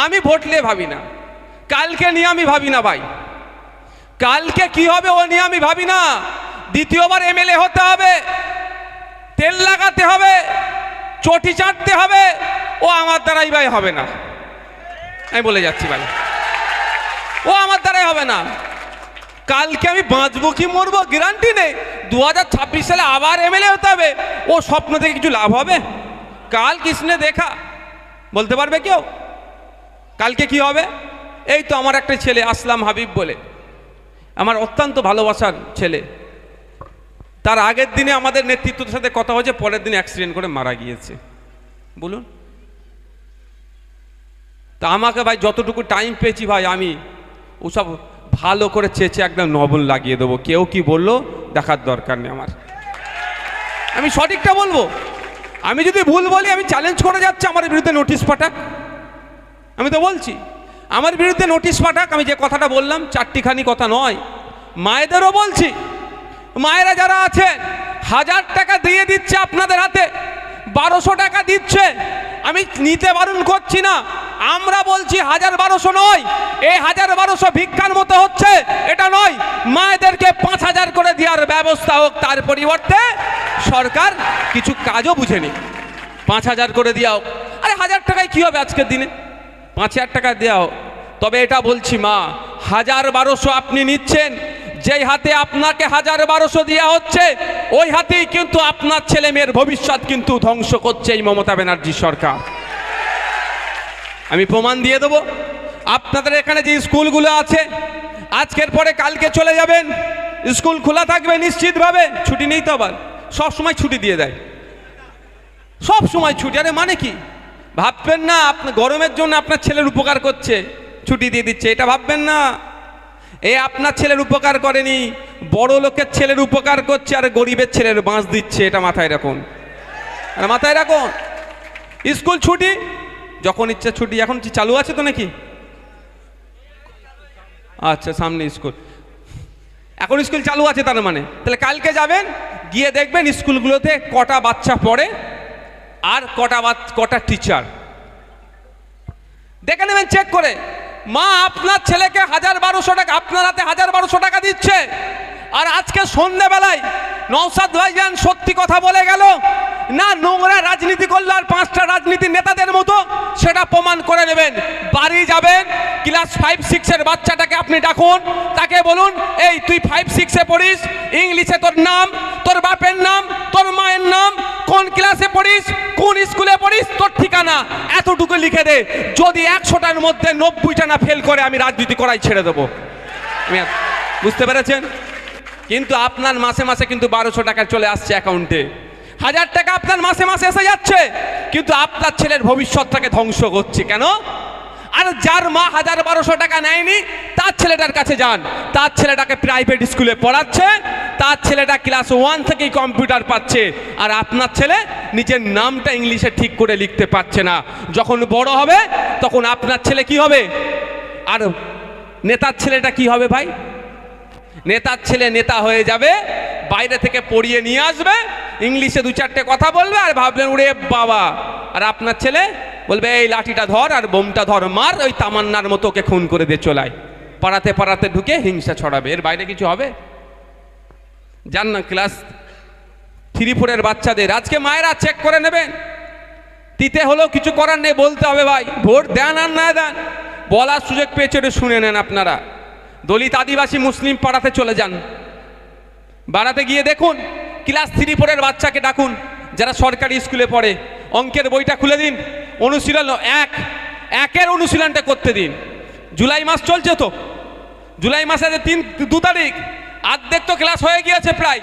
আমি ভোট নিয়ে ভাবি না, কালকে নিয়ে আমি ভাবি না ভাই, কালকে কি হবে ও নিয়ে আমি ভাবি না। দ্বিতীয়বার এমএলএ হতে হবে, তেল লাগাতে হবে, চটি চাটতে হবে, ও আমার দ্বারাই ভাই হবে না। আমি বলে যাচ্ছি ভাই, ও আমার দ্বারাই হবে না। কালকে আমি বাঁচবো কি মরবো গ্যারান্টি নেই। 2026 সালে আবার এমএলএ হতে হবে, ও স্বপ্ন থেকে কিছু লাভ হবে? কাল কিসনে দেখা বলতে পারবে কেউ কালকে কি হবে? এই তো আমার একটা ছেলে আসলাম হাবিব বলে, আমার অত্যন্ত ভালোবাসার ছেলে, তার আগের দিনে আমাদের নেতৃত্বের সাথে কথা হয়েছে, পরের দিনে অ্যাক্সিডেন্ট করে মারা গিয়েছে। বলুন, তা আমাকে ভাই যতটুকু টাইম পেয়েছি ভাই, আমি ওসব ভালো করে চেঁচে একদম নবল লাগিয়ে দেবো। কেউ কি বললো দেখার দরকার নেই আমার, আমি সঠিকটা বলবো। আমি যদি ভুল বলি আমি চ্যালেঞ্জ করে যাচ্ছি, আমার বিরুদ্ধে নোটিশ পাঠাক। আমি তো বলছি আমার বিরুদ্ধে নোটিশ পাঠাক। আমি যে কথাটা বললাম চারটিখানি কথা নয়, মায়েদেরও বলছি, মায়েরা যারা আছে 1000 টাকা দিয়ে দিচ্ছে আপনাদের হাতে, 1200 টাকা দিচ্ছে, আমি নিতে বারণ করছি না। আমরা বলছি 1000-1200 নয়, এই 1000-1200 ভিক্ষার মতো হচ্ছে, এটা নয়। মায়েদেরকে 5000 করে দেওয়ার ব্যবস্থা হোক, তার পরিবর্তে সরকার কিছু কাজও বুঝেনি, 5000 করে দেওয়া হোক। আরে 1000 টাকায় কী হবে আজকের দিনে? 5000 টাকা দেওয়া হোক। তবে এটা বলছি মা, 1000-1200 আপনি নিচ্ছেন, যেই হাতে আপনাকে 1000-1200 দেওয়া হচ্ছে, ওই হাতেই কিন্তু আপনার ছেলে মেয়ের ভবিষ্যৎ কিন্তু ধ্বংস করছে এই মমতা ব্যানার্জি সরকার। আমি প্রমাণ দিয়ে দেবো। আপনাদের এখানে যে স্কুলগুলো আছে, আজকের পরে কালকে চলে যাবেন, স্কুল খোলা থাকবে নিশ্চিতভাবে, ছুটি নেই তো, আবার সব সময় ছুটি দিয়ে দেয়, সব সময় ছুটি। আরে মানে কি ভাববেন না, আপনি গরমের জন্য আপনার ছেলের উপকার করছে, ছুটি দিয়ে দিচ্ছে, এটা ভাববেন না। এ আপনার ছেলের উপকার করেনি, বড় লোকের ছেলের উপকার করছে, আর গরিবের ছেলের বাঁশ দিচ্ছে, এটা মাথায় রাখুন, মাথায় রাখুন। স্কুল ছুটি যখন ইচ্ছা ছুটি, এখন কি চালু আছে তো নাকি? আচ্ছা, সামনে স্কুল, এখন স্কুল চালু আছে, তার মানে তাহলে কালকে যাবেন, গিয়ে দেখবেন স্কুলগুলোতে কটা বাচ্চা পড়ে আর কটা টিচার, দেখে নেবেন চেক করে। মা আপনার ছেলেকে 1000-1200 টাকা, আপনার হাতে 1000-1200 টাকা দিচ্ছে, আর আজকে সন্ধ্যেবেলায় নওশাদ ভাইজান সত্যি কথা বলে গেল না, নোংরা রাজনীতি করলে আর 5টা রাজনীতি নেতাদের মতো, সেটা প্রমাণ করে নেবেন। বাড়ি যাবেন, ক্লাস 5-6 বাচ্চাটাকে আপনি ডাকুন, তাকে বলুন, এই তুই 5-6 পড়িস, ইংলিশে তোর নাম, তোর বাপের নাম, তোর মায়ের নাম, কোন ক্লাসে পড়িস, কোন স্কুলে পড়িস, তোর ঠিকানা এতটুকু লিখে দে। যদি 100টার মধ্যে 90টা না ফেল করে, আমি রাজনীতি করাই ছেড়ে দেবো। বুঝতে পেরেছেন? কিন্তু আপনার মাসে মাসে কিন্তু 1200 টাকা চলে আসছে অ্যাকাউন্টে, 1000 টাকা আপনার মাসে মাসে এসে যাচ্ছে, কিন্তু আপনার ছেলের ভবিষ্যৎটাকে ধ্বংস করছে। কেন? আর যার মা 1000-1200 টাকা নেয়নি, তার ছেলেটার কাছে যান, তার ছেলেটাকে প্রাইভেট স্কুলে পড়াচ্ছে, তার ছেলেটা ক্লাস 1 থেকেই কম্পিউটার পাচ্ছে, আর আপনার ছেলে নিজের নামটা ইংলিশে ঠিক করে লিখতে পারছে না। যখন বড় হবে তখন আপনার ছেলে কি হবে? আর নেতার ছেলেটা কি হবে ভাই? নেতার ছেলে নেতা হয়ে যাবে, বাইরে থেকে পড়িয়ে নিয়ে আসবে, ইংলিশে 2-4টে কথা বলবে, আর ভাবলেন ওরে বাবা। আর আপনার ছেলে বলবে এই লাঠিটা ধর আর বোমটা ধর, মার, ওই তামান্নার মতো ওকে খুন করে দিয়ে চলায়, পাড়াতে পাড়াতে ঢুকে হিংসা ছড়াবে। এর বাইরে কিছু হবে? জান না, ক্লাস 3-4 বাচ্চাদের আজকে মায়েরা চেক করে নেবেন। দিতে হলেও কিছু করার নেই, বলতে হবে ভাই, ভোট দেন আর না দেন, বলার সুযোগ পেয়েছে, এটা শুনে নেন আপনারা। দলিত, আদিবাসী, মুসলিম পাড়াতে চলে যান, বাড়াতে গিয়ে দেখুন, ক্লাস 3-4 বাচ্চাকে ডাকুন, যারা সরকারি স্কুলে পড়ে, অঙ্কের বইটা খুলে দিন, অনুশীলন একের অনুশীলনটা করতে দিন। জুলাই মাস চলছে তো, জুলাই মাসের 2 তারিখ, অর্ধেক তো ক্লাস হয়ে গিয়েছে প্রায়।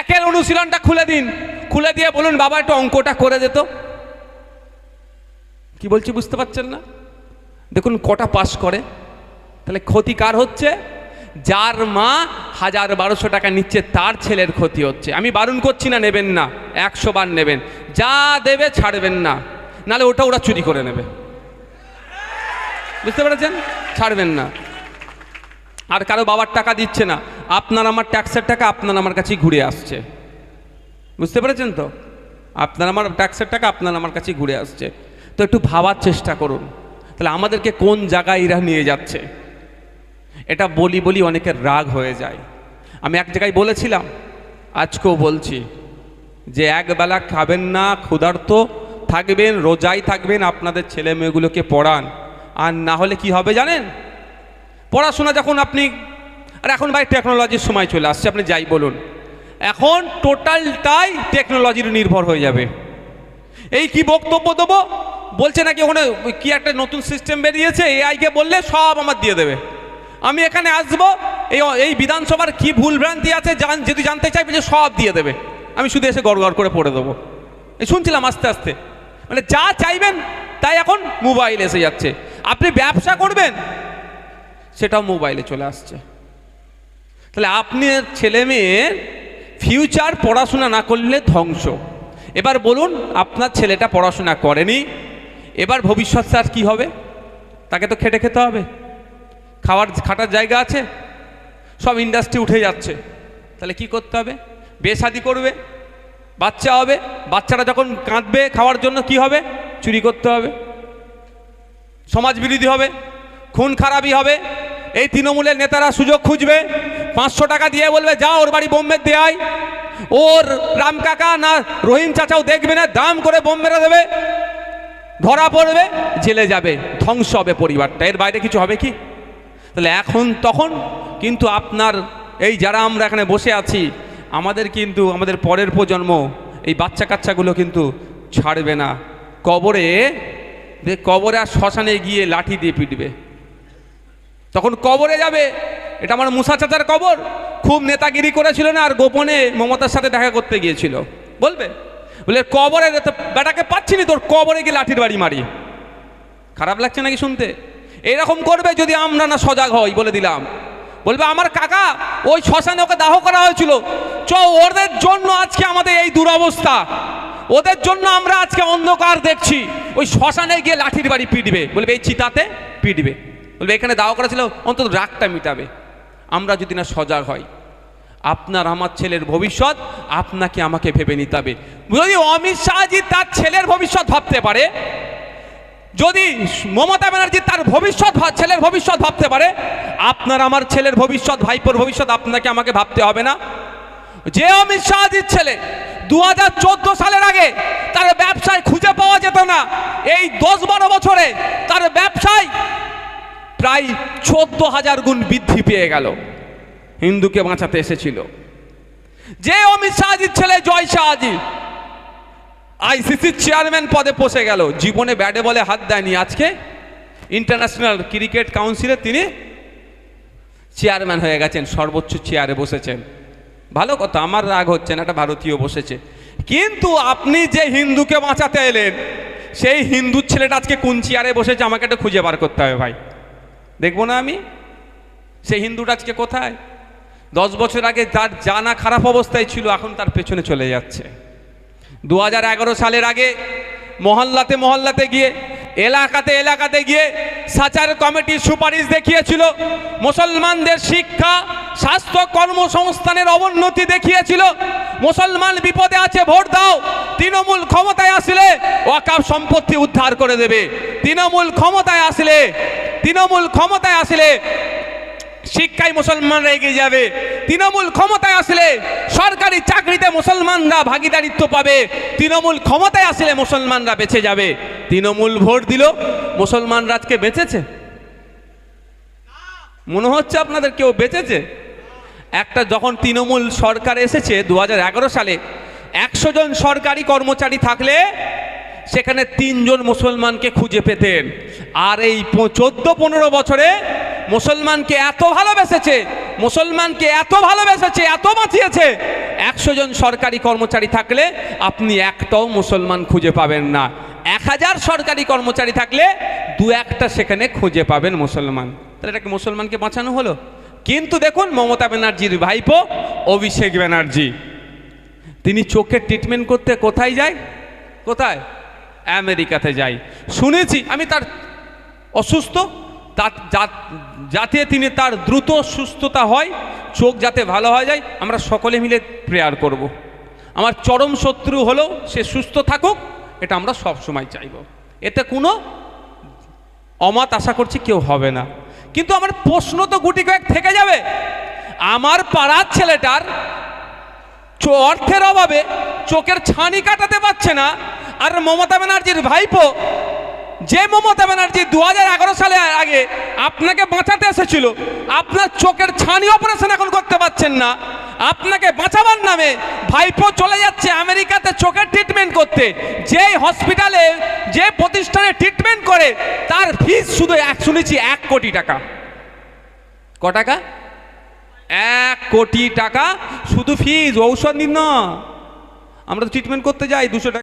একের অনুশীলনটা খুলে দিন, খুলে দিয়ে বলুন বাবা একটু অঙ্কটা করে দিত। কি বলছি বুঝতে পারছেন না? দেখুন কটা পাস করে। তাহলে ক্ষতি কার হচ্ছে? যার মা 1000-1200 টাকা নিচ্ছে, তার ছেলের ক্ষতি হচ্ছে। আমি বারণ করছি না, নেবেন না, 100 বার নেবেন, যা দেবে ছাড়বেন না, নাহলে ওটা ওরা চুরি করে নেবে। বুঝতে পেরেছেন? ছাড়বেন না। আর কারো বাবার টাকা দিচ্ছে না, আপনার আমার ট্যাক্সের টাকা আপনার আমার কাছেই ঘুরে আসছে। বুঝতে পেরেছেন তো? আপনার আমার ট্যাক্সের টাকা আপনার আমার কাছেই ঘুরে আসছে। তো একটু ভাবার চেষ্টা করুন, তাহলে আমাদেরকে কোন জায়গায় এরা নিয়ে যাচ্ছে? এটা বলি বলি অনেকের রাগ হয়ে যায়। আমি এক জায়গায় বলেছিলাম, আজকেও বলছি, যে একবেলা খাবেন না, ক্ষুধার্ত থাকবেন, রোজাই থাকবেন, আপনাদের ছেলে মেয়েগুলোকে পড়ান। আর না হলে কি হবে জানেন? পড়াশোনা যখন আপনি, আর এখন ভাই টেকনোলজির সময় চলে আসছে, আপনি যাই বলুন, এখন টোটালটাই টেকনোলজির নির্ভর হয়ে যাবে। এই কি বক্তব্য দেবো বলছে নাকি ওখানে কি একটা নতুন সিস্টেম বেরিয়েছে, এআইকে বললে সব আমার দিয়ে দেবে। আমি এখানে আসবো, এই বিধানসভার কি ভুলভ্রান্তি আছে যদি জানতে চাইবে, যে সব দিয়ে দেবে, আমি শুধু এসে গড় করে পড়ে দেবো। এই শুনছিলাম আস্তে আস্তে, মানে যা চাইবেন তাই এখন মোবাইল এসে যাচ্ছে। আপনি ব্যবসা করবেন, সেটাও মোবাইলে চলে আসছে। তাহলে আপনার ছেলে মেয়ের ফিউচার পড়াশোনা না করলে ধ্বংস। এবার বলুন, আপনার ছেলেটা পড়াশোনা করেনি, এবার ভবিষ্যৎ তার কী হবে? তাকে তো খেটে খেতে হবে, খাটার জায়গা আছে, সব ইন্ডাস্ট্রি উঠে যাচ্ছে। তাহলে কি করতে হবে? বিয়ে শাদি করবে, বাচ্চা হবে, বাচ্চারা যখন কাঁদবে খাওয়ার জন্য কি হবে? চুরি করতে হবে, সমাজ বিরোধী হবে, খুন খারাপি হবে। এই তৃণমূলের নেতারা সুযোগ খুঁজবে, 500 টাকা দিয়ে বলবে যা ওর বাড়ি বোম মেরে দেয়, ওর রাম কাকা না রহিম চাচাও দেখবে না, দাম করে বোম মেরে দেবে, ধরা পড়বে, জেলে যাবে, ধ্বংস হবে পরিবারটা। এর বাইরে কিছু হবে কি? তাহলে এখন তখন কিন্তু আপনার এই যারা আমরা এখানে বসে আছি, আমাদের কিন্তু আমাদের পরের প্রজন্ম, এই বাচ্চা কাচ্চাগুলো কিন্তু ছাড়বে না। কবরে আর শ্মশানে গিয়ে লাঠি দিয়ে পিটবে, তখন কবরে যাবে। এটা আমার মুসা চাচার কবর, খুব নেতাগিরি করেছিল না, আর গোপনে মমতার সাথে দেখা করতে গিয়েছিল, বলবে কবরে বেটাকে পাচ্ছি নি, তোর কবরে গিয়ে লাঠির বাড়ি মারি। খারাপ লাগছে নাকি শুনতে? এরকম করবে যদি আমরা না সজাগ হই, বলে দিলাম। বলবে আমার কাকা ওই শ্মশানে ওকে দাহ করা হয়েছিল, ওদের জন্য আজকে আমাদের এই দুরবস্থা, ওদের জন্য আমরা আজকে অন্ধকার দেখছি। ওই শ্মশানে গিয়ে লাঠির বাড়ি পিটবে, বলবে এই চিতাতে পিটবে, বলবে এখানে দাহ করা ছিল, অন্তত রাগটা মিটাবে। আমরা যদি না সজাগ হই, আপনার আমার ছেলের ভবিষ্যৎ আপনাকে আমাকে ভেবে নিতে হবে। যদি অমিত শাহজি তার ছেলের ভবিষ্যৎ ভাবতে পারে, যদি মমতা ব্যানার্জি তার ছেলের ভবিষ্যৎ ভাবতে পারে, আপনার আমার ছেলের ভবিষ্যৎ, ভাইপোর ভবিষ্যৎ আপনাকে আমাকে ভাবতে হবে না? যে অমিত শাহজির ছেলে 2014 সালের আগে তার ব্যবসায় খুঁজে পাওয়া যেত না, এই 10-12 বছরে তার ব্যবসায় প্রায় 14,000 গুণ বৃদ্ধি পেয়ে গেল, হিন্দুকে বাঁচাতে এসেছিল। যে অমিত শাহজির ছেলে জয় শাহজি আইসিসির চেয়ারম্যান পদে বসে গেল, জীবনে ব্যাটে বলে হাত দেয়নি, আজকে ইন্টারন্যাশনাল ক্রিকেট কাউন্সিলে তিনি চেয়ারম্যান হয়ে গেছেন, সর্বোচ্চ চেয়ারে বসেছেন। ভালো কথা, আমার রাগ হচ্ছে না, একটা ভারতীয় বসেছে। কিন্তু আপনি যে হিন্দুকে বাঁচাতে এলেন, সেই হিন্দুর ছেলেটা আজকে কোন চেয়ারে বসেছে আমাকে একটা খুঁজে বার করতে হবে ভাই, দেখবো না আমি সেই হিন্দুটা আজকে কোথায়? 10 বছর আগে তার জানা খারাপ অবস্থায় ছিল, এখন তার পেছনে চলে যাচ্ছে। 2011 সালের আগে মহল্লাতে গিয়ে, এলাকাতে গিয়ে সাচার কমিটির সুপারিশ দেখিয়েছিল, মুসলমানদের শিক্ষা, স্বাস্থ্য, কর্মসংস্থানের অবনতি দেখিয়েছিল। মুসলমান বিপদে আছে, ভোট দাও, তৃণমূল ক্ষমতায় আসলে ওয়াকফ সম্পত্তি উদ্ধার করে দেবে, তৃণমূল ক্ষমতায় আসলে শিক্ষায় মুসলমানরা এগিয়ে যাবে, তৃণমূল ক্ষমতায় আসলে সরকারি চাকরিতে মুসলমানরা ভাগিদারিত্ব পাবে, তৃণমূল ক্ষমতায় আসলে মুসলমানরা বেঁচে যাবে। তৃণমূল ভোট দিল, মুসলমানরা আজকে বেঁচেছে? মনে হচ্ছে আপনাদের কেউ বেঁচেছে? একটা যখন তৃণমূল সরকার এসেছে 2011 সালে, 100 জন সরকারি কর্মচারী থাকলে সেখানে 3 জন মুসলমানকে খুঁজে পেতেন। আর এই 14-15 বছরে মুসলমানকে এত ভালোবেসেছে, এত বাঁচিয়েছে, 100 জন সরকারি কর্মচারী থাকলে আপনি একটাও মুসলমান খুঁজে পাবেন না। 1000 সরকারি কর্মচারী থাকলে 2-1টা সেখানে খুঁজে পাবেন মুসলমান। তাহলে এটা কি মুসলমানকে বাঁচানো হলো? কিন্তু দেখুন মমতা ব্যানার্জির ভাইপো অভিষেক ব্যানার্জি, তিনি চোখের ট্রিটমেন্ট করতে কোথায় যায়? কোথায়? আমেরিকাতে যায়। শুনেছি আমি তার অসুস্থ, যাতে তিনি তার দ্রুত সুস্থতা হয়, চোখ যাতে ভালো হয়ে যায়, আমরা সকলে মিলে প্রেয়ার করব। আমার চরম শত্রু হলেও সে সুস্থ থাকুক, এটা আমরা সব সময় চাইব। এতে কোনো অমত আশা করছি কেউ হবে না। কিন্তু আমার প্রশ্ন তো গুটি কয়েক থেকে যাবে। আমার পাড়ার ছেলেটার অর্থের অভাবে চোখের ছানি কাটাতে পারছে না, আর মমতা ব্যানার্জির ভাইপো, যে মমতা ব্যানার্জি 2011 সালে আগে আপনাকে বাঁচাতে এসেছিল, আপনার চোখের ছানি অপারেশন এখন করতে পারছেন না, আপনাকে বাঁচাবার নামে ভাইপো চলে যাচ্ছে আমেরিকাতে চোখের ট্রিটমেন্ট করতে। যেই হসপিটালে, যে প্রতিষ্ঠানে ট্রিটমেন্ট করে, তার ফিস শুধু শুনেছি 1 কোটি টাকা। ক টাকা? 1 কোটি টাকা শুধু ফিস, ঔষধ নিন না। আমরা তো ট্রিটমেন্ট করতে যাই 200 টাকা।